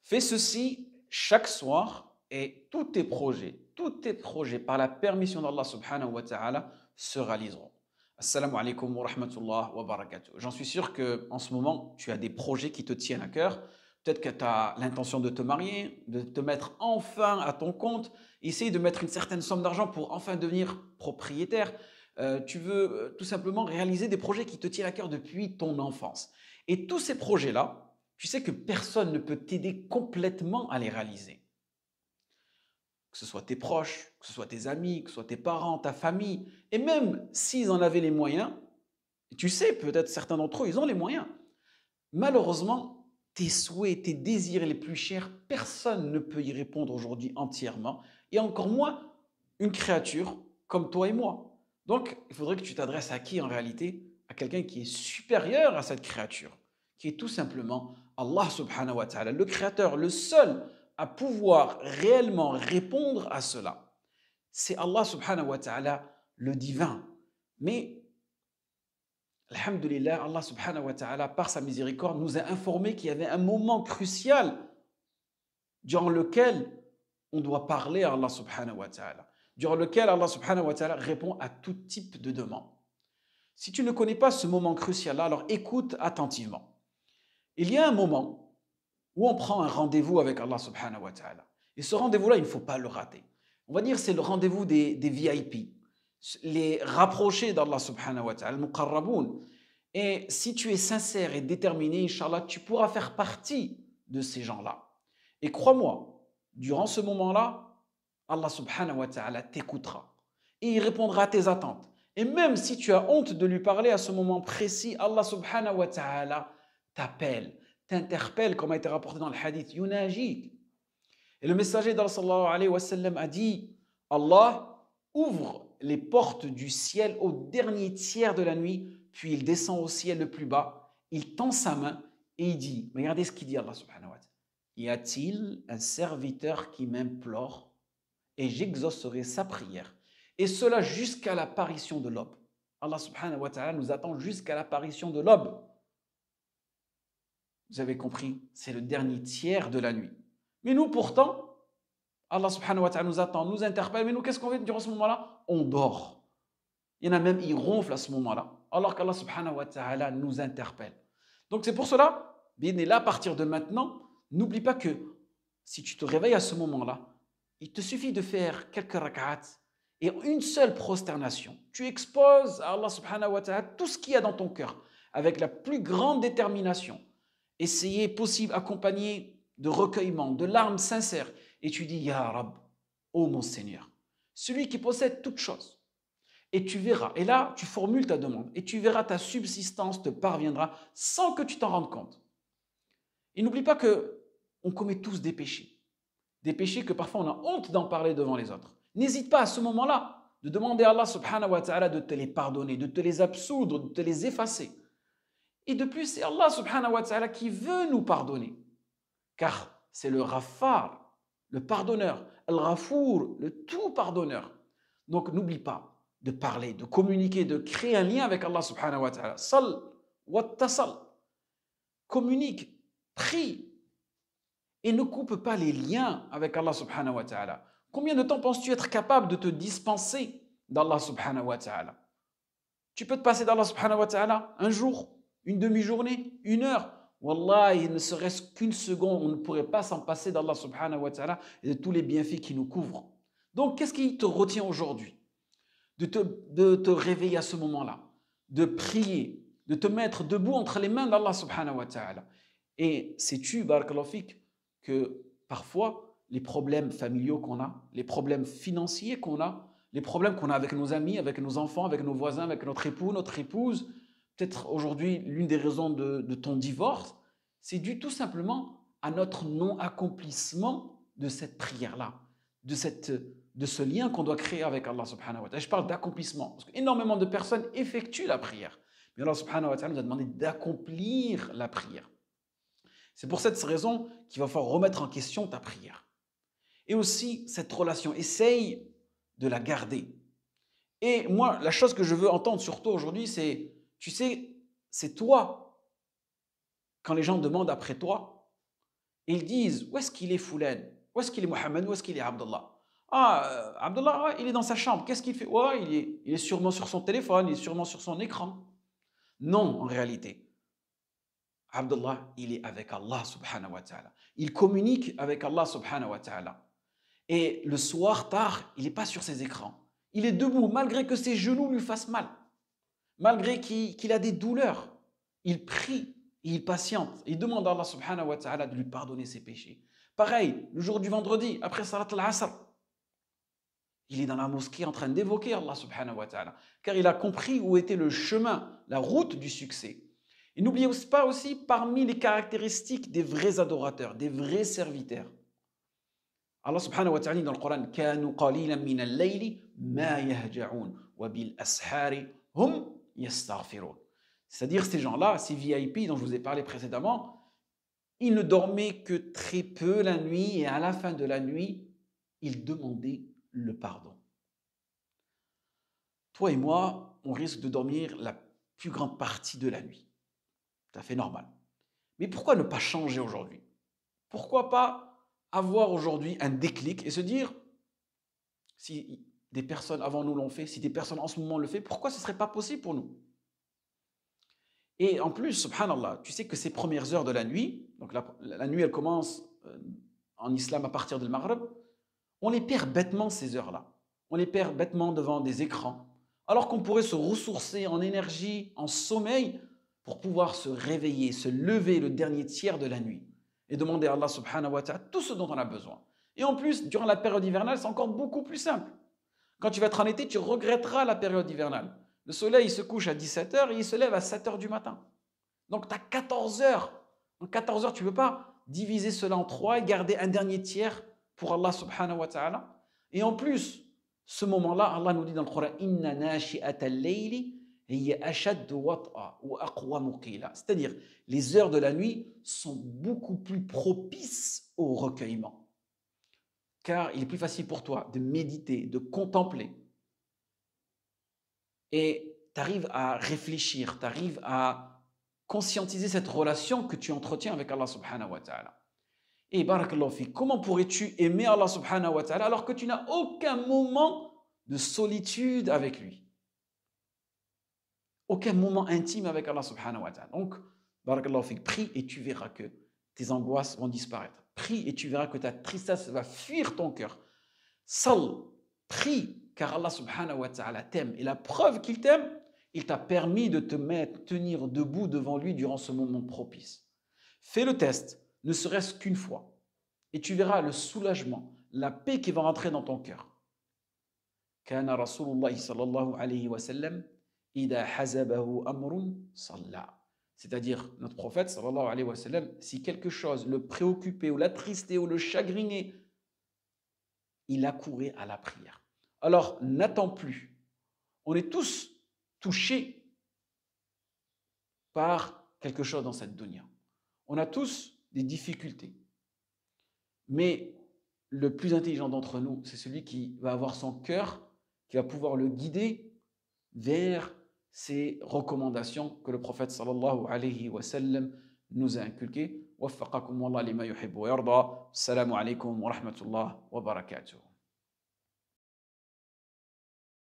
Fais ceci chaque soir et tous tes projets par la permission d'Allah subhanahu wa ta'ala se réaliseront. Assalamu alaikum wa rahmatullah wa barakatuh. J'en suis sûr que en ce moment, tu as des projets qui te tiennent à cœur. Peut-être que tu as l'intention de te marier, de te mettre enfin à ton compte, essayer de mettre une certaine somme d'argent pour enfin devenir propriétaire. Tu veux tout simplement réaliser des projets qui te tiennent à cœur depuis ton enfance. Et tous ces projets-là, tu sais que personne ne peut t'aider complètement à les réaliser. Que ce soit tes proches, que ce soit tes amis, que ce soit tes parents, ta famille, et même s'ils en avaient les moyens, tu sais, peut-être certains d'entre eux, ils ont les moyens. Malheureusement, tes souhaits, tes désirs les plus chers, personne ne peut y répondre aujourd'hui entièrement, et encore moins une créature comme toi et moi. Donc, il faudrait que tu t'adresses à qui en réalité? À quelqu'un qui est supérieur à cette créature, qui est tout simplement Allah subhanahu wa ta'ala, le créateur, le seul à pouvoir réellement répondre à cela. C'est Allah subhanahu wa ta'ala, le divin. Mais alhamdulillah, Allah subhanahu wa ta'ala, par sa miséricorde, nous a informé qu'il y avait un moment crucial durant lequel on doit parler à Allah subhanahu wa ta'ala, durant lequel Allah subhanahu wa ta'ala répond à tout type de demande. Si tu ne connais pas ce moment crucial-là, alors écoute attentivement. Il y a un moment où on prend un rendez-vous avec Allah subhanahu wa ta'ala. Et ce rendez-vous-là, il ne faut pas le rater. On va dire c'est le rendez-vous des VIP, les rapprochés d'Allah subhanahu wa ta'ala, muqarraboun. Et si tu es sincère et déterminé, Inch'Allah, tu pourras faire partie de ces gens-là. Et crois-moi, durant ce moment-là, Allah subhanahu wa ta'ala t'écoutera et il répondra à tes attentes. Et même si tu as honte de lui parler à ce moment précis, Allah subhanahu wa ta'ala t'appelle, t'interpelle, comme a été rapporté dans le hadith, yunajik. Et le messager d'Allah sallallahu alayhi wa sallam a dit, Allah ouvre les portes du ciel au dernier tiers de la nuit, puis il descend au ciel le plus bas, il tend sa main et il dit, regardez ce qu'il dit Allah subhanahu wa ta'ala, y a-t-il un serviteur qui m'implore et j'exaucerai sa prière, et cela jusqu'à l'apparition de l'aube. Allah subhanahu wa ta'ala nous attend jusqu'à l'apparition de l'aube. Vous avez compris, c'est le dernier tiers de la nuit. Mais nous pourtant, Allah subhanahu wa ta'ala nous attend, nous interpelle, mais nous qu'est-ce qu'on fait durant ce moment-là? On dort. Il y en a même, ils ronflent à ce moment-là, alors qu'Allah subhanahu wa ta'ala nous interpelle. Donc c'est pour cela, bien là, à partir de maintenant, n'oublie pas que si tu te réveilles à ce moment-là, il te suffit de faire quelques rak'at et une seule prosternation. Tu exposes à Allah subhanahu wa ta'ala tout ce qu'il y a dans ton cœur avec la plus grande détermination. Essayez possible accompagné de recueillement, de larmes sincères. Et tu dis, Ya Rab, ô mon Seigneur, celui qui possède toutes choses. Et tu verras, et là tu formules ta demande, et tu verras ta subsistance te parviendra sans que tu t'en rendes compte. Et n'oublie pas que on commet tous des péchés que parfois on a honte d'en parler devant les autres. N'hésite pas à ce moment-là de demander à Allah subhanahu wa ta'ala de te les pardonner, de te les absoudre, de te les effacer. Et de plus, c'est Allah subhanahu wa ta'ala qui veut nous pardonner. Car c'est le Ghaffar, le pardonneur, Al-Ghafour, le tout pardonneur. Donc n'oublie pas de parler, de communiquer, de créer un lien avec Allah subhanahu wa ta'ala. Sal wa tasal. Communique, prie et ne coupe pas les liens avec Allah subhanahu wa ta'ala. Combien de temps penses-tu être capable de te dispenser d'Allah subhanahu wa ta'ala? Tu peux te passer d'Allah subhanahu wa ta'ala un jour, une demi-journée, une heure. Wallah, il ne serait-ce qu'une seconde, on ne pourrait pas s'en passer d'Allah subhanahu wa ta'ala et de tous les bienfaits qui nous couvrent. Donc, qu'est-ce qui te retient aujourd'hui? De te réveiller à ce moment-là, de prier, de te mettre debout entre les mains d'Allah subhanahu wa ta'ala. Et sais-tu, barakallahu fik, que parfois, les problèmes familiaux qu'on a, les problèmes financiers qu'on a, les problèmes qu'on a avec nos amis, avec nos enfants, avec nos voisins, avec notre époux, notre épouse, peut-être aujourd'hui l'une des raisons de ton divorce, c'est dû tout simplement à notre non-accomplissement de cette prière-là, de ce lien qu'on doit créer avec Allah subhanahu wa ta'ala. Je parle d'accomplissement, parce qu'énormément de personnes effectuent la prière. Mais Allah subhanahu wa ta'ala nous a demandé d'accomplir la prière. C'est pour cette raison qu'il va falloir remettre en question ta prière. Et aussi, cette relation, essaye de la garder. Et moi, la chose que je veux entendre surtout aujourd'hui, c'est, tu sais, c'est toi, quand les gens demandent après toi, Et ils disent, où est-ce qu'il est Foulan? Où est-ce qu'il est Mohamed? Où est-ce qu'il est Abdallah? Ah, Abdallah, ouais, il est dans sa chambre. Qu'est-ce qu'il fait? Ouais, il est sûrement sur son téléphone, il est sûrement sur son écran. Non, en réalité. Abdallah, il est avec Allah subhanahu wa ta'ala. Il communique avec Allah subhanahu wa ta'ala. Et le soir, tard, il n'est pas sur ses écrans. Il est debout, malgré que ses genoux lui fassent mal. Malgré qu'il a des douleurs. Il prie, il patiente. Il demande à Allah subhanahu wa ta'ala de lui pardonner ses péchés. Pareil, le jour du vendredi, après Salat al-Asr, il est dans la mosquée en train d'évoquer Allah subhanahu wa ta'ala. Car il a compris où était le chemin, la route du succès. Et n'oubliez pas aussi, parmi les caractéristiques des vrais adorateurs, des vrais serviteurs. Allah subhanahu wa ta'ala dit dans le Coran كانوا قليلا من الليل ما يهجعون وبالأسحار هم يستغفرون. C'est-à-dire ces gens-là, ces VIP dont je vous ai parlé précédemment, ils ne dormaient que très peu la nuit et à la fin de la nuit, ils demandaient le pardon. Toi et moi, on risque de dormir la plus grande partie de la nuit. Tout à fait normal. Mais pourquoi ne pas changer aujourd'hui? Pourquoi pas avoir aujourd'hui un déclic et se dire, si des personnes avant nous l'ont fait, si des personnes en ce moment le font, pourquoi ce ne serait pas possible pour nous? Et en plus, subhanallah, tu sais que ces premières heures de la nuit, donc la nuit elle commence en islam à partir du Maghreb, on les perd bêtement ces heures-là. On les perd bêtement devant des écrans, alors qu'on pourrait se ressourcer en énergie, en sommeil, pour pouvoir se réveiller, se lever le dernier tiers de la nuit et demander à Allah subhanahu wa ta'ala tout ce dont on a besoin. Et en plus, durant la période hivernale, c'est encore beaucoup plus simple. Quand tu vas être en été, tu regretteras la période hivernale. Le soleil il se couche à 17 heures et il se lève à 7 heures du matin. Donc tu as 14 heures. En 14 heures, tu ne peux pas diviser cela en 3 et garder un dernier tiers pour Allah subhanahu wa ta'ala. Et en plus, ce moment-là, Allah nous dit dans le Coran Inna nashi'ata al-layli hiya ashaddu wat'a wa aqwamu qila. C'est-à-dire, les heures de la nuit sont beaucoup plus propices au recueillement. Car il est plus facile pour toi de méditer, de contempler. Et tu arrives à réfléchir, tu arrives à conscientiser cette relation que tu entretiens avec Allah subhanahu wa ta'ala. Et barakallahu fik, comment pourrais-tu aimer Allah subhanahu wa ta'ala alors que tu n'as aucun moment de solitude avec lui? Aucun moment intime avec Allah subhanahu wa ta'ala. Donc, barakallahu fik, prie et tu verras que tes angoisses vont disparaître. Prie et tu verras que ta tristesse va fuir ton cœur. Sal, prie, car Allah subhanahu wa ta'ala t'aime. Et la preuve qu'il t'aime, il t'a permis de te tenir debout devant lui durant ce moment propice. Fais le test, ne serait-ce qu'une fois. Et tu verras le soulagement, la paix qui va rentrer dans ton cœur. Kana Rasulullah sallallahu alayhi wa sallam, ida hazabahu amrun salla. C'est-à-dire, notre prophète sallallahu alayhi wa sallam, si quelque chose le préoccupait ou l'attristait ou le chagrinait, il accourait à la prière. Alors, n'attends plus. On est tous touchés par quelque chose dans cette dunya. On a tous des difficultés. Mais le plus intelligent d'entre nous, c'est celui qui va avoir son cœur, qui va pouvoir le guider vers ces recommandations que le prophète sallallahu alayhi wa sallam nous a inculquées. Waffaqakum Allah lima yuhibbu wa yarda. Assalamu alaikum wa rahmatullah wa barakatuh.